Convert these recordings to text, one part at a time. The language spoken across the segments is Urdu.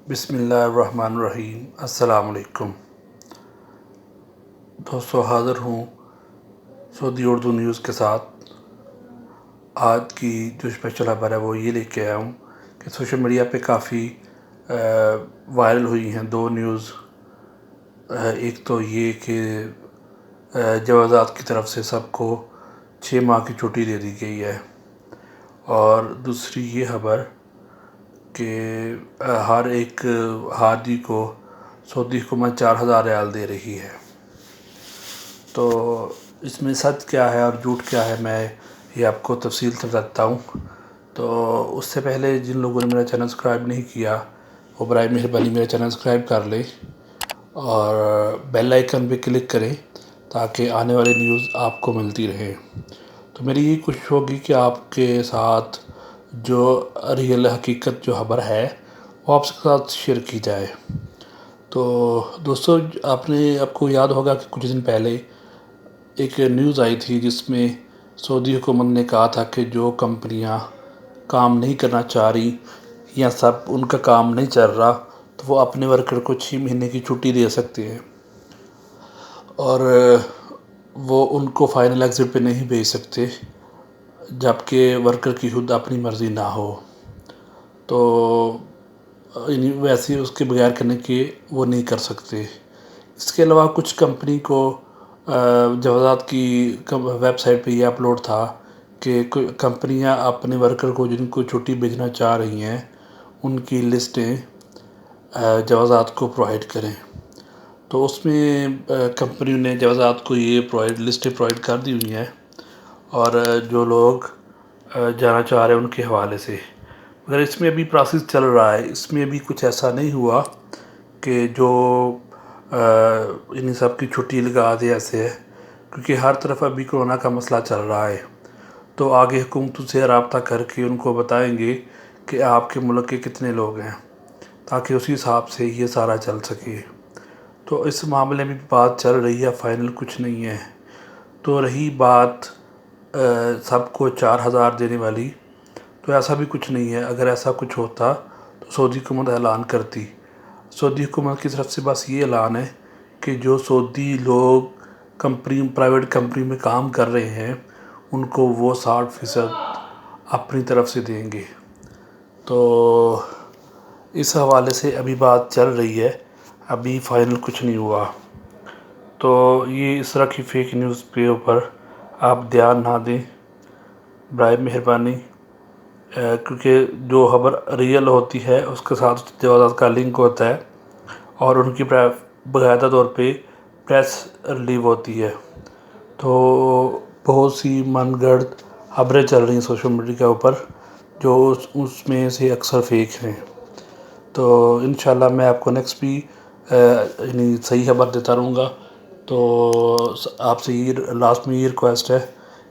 بسم اللہ الرحمن الرحیم۔ السلام علیکم دوستو، حاضر ہوں سعودی اردو نیوز کے ساتھ۔ آج کی جو اسپیشل خبر ہے وہ یہ لے کے آیا ہوں کہ سوشل میڈیا پہ کافی وائرل ہوئی ہیں دو نیوز۔ ایک تو یہ کہ جوازات کی طرف سے سب کو 6 ماہ کی چھٹی دے دی گئی ہے، اور دوسری یہ خبر کہ ہر ایک حاجی کو سعودی حکومت 4,000 ریال دے رہی ہے۔ تو اس میں سچ کیا ہے اور جھوٹ کیا ہے، میں یہ آپ کو تفصیل سے بتاتا ہوں۔ تو اس سے پہلے جن لوگوں نے میرا چینل سبسکرائب نہیں کیا وہ برائے مہربانی میرا چینل سبسکرائب کر لیں اور بیل آئیکن پہ کلک کریں تاکہ آنے والی نیوز آپ کو ملتی رہے۔ تو میری یہ کوشش ہوگی کہ آپ کے ساتھ جو ریئل حقیقت جو خبر ہے وہ آپ کے ساتھ شیئر کی جائے۔ تو دوستو، آپ کو یاد ہوگا کہ کچھ دن پہلے ایک نیوز آئی تھی جس میں سعودی حکومت نے کہا تھا کہ جو کمپنیاں کام نہیں کرنا چاہ رہی یا ان کا کام نہیں چل رہا تو وہ اپنے ورکر کو 6 مہینے کی چھٹی دے سکتے ہیں، اور وہ ان کو فائنل ایگزٹ پہ نہیں بھیج سکتے جبکہ ورکر کی خود اپنی مرضی نہ ہو۔ تو ویسے اس کے بغیر کرنے کے وہ نہیں کر سکتے۔ اس کے علاوہ کچھ کمپنی کو جوازات کی ویب سائٹ پہ یہ اپلوڈ تھا کہ کمپنیاں اپنے ورکر کو جن کو چھٹی بھیجنا چاہ رہی ہیں ان کی لسٹیں جوازات کو پرووائڈ کریں۔ تو اس میں کمپنیوں نے جوازات کو یہ لسٹیں پرووائڈ کر دی ہوئی ہیں، اور جو لوگ جانا چاہ رہے ہیں ان کے حوالے سے، مگر اس میں ابھی پروسیس چل رہا ہے۔ اس میں ابھی کچھ ایسا نہیں ہوا کہ جو ان سب کی چھٹی لگا دے ایسے ہے، کیونکہ ہر طرف ابھی کرونا کا مسئلہ چل رہا ہے۔ تو آگے حکومتوں سے رابطہ کر کے ان کو بتائیں گے کہ آپ کے ملک کے کتنے لوگ ہیں، تاکہ اسی حساب سے یہ سارا چل سکے۔ تو اس معاملے میں بات چل رہی ہے، فائنل کچھ نہیں ہے۔ تو رہی بات سب کو 4,000 دینے والی، تو ایسا بھی کچھ نہیں ہے۔ اگر ایسا کچھ ہوتا تو سعودی حکومت اعلان کرتی۔ سعودی حکومت کی طرف سے بس یہ اعلان ہے کہ جو سعودی لوگ پرائیویٹ کمپنی میں کام کر رہے ہیں ان کو وہ 60% اپنی طرف سے دیں گے۔ تو اس حوالے سے ابھی بات چل رہی ہے، ابھی فائنل کچھ نہیں ہوا۔ تو یہ اس طرح کی فیک نیوز کے اوپر آپ دھیان نہ دیں برائے مہربانی، کیونکہ جو خبر ریئل ہوتی ہے اس کے ساتھ جوازات کا لنک ہوتا ہے اور ان کی باقاعدہ طور پہ پریس ریلیو ہوتی ہے۔ تو بہت سی من گھڑت خبریں چل رہی ہیں سوشل میڈیا کے اوپر جو اس میں سے اکثر فیک ہیں۔ تو انشاءاللہ میں آپ کو نیکسٹ بھی صحیح خبر دیتا رہوں گا۔ تو آپ سے یہ لاسٹ میں یہ ریکویسٹ ہے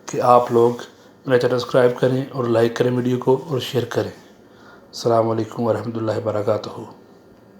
کہ آپ لوگ میرا چینل سبسکرائب کریں اور لائک کریں ویڈیو کو اور شیئر کریں۔ السلام علیکم ورحمۃ اللہ وبرکاتہ۔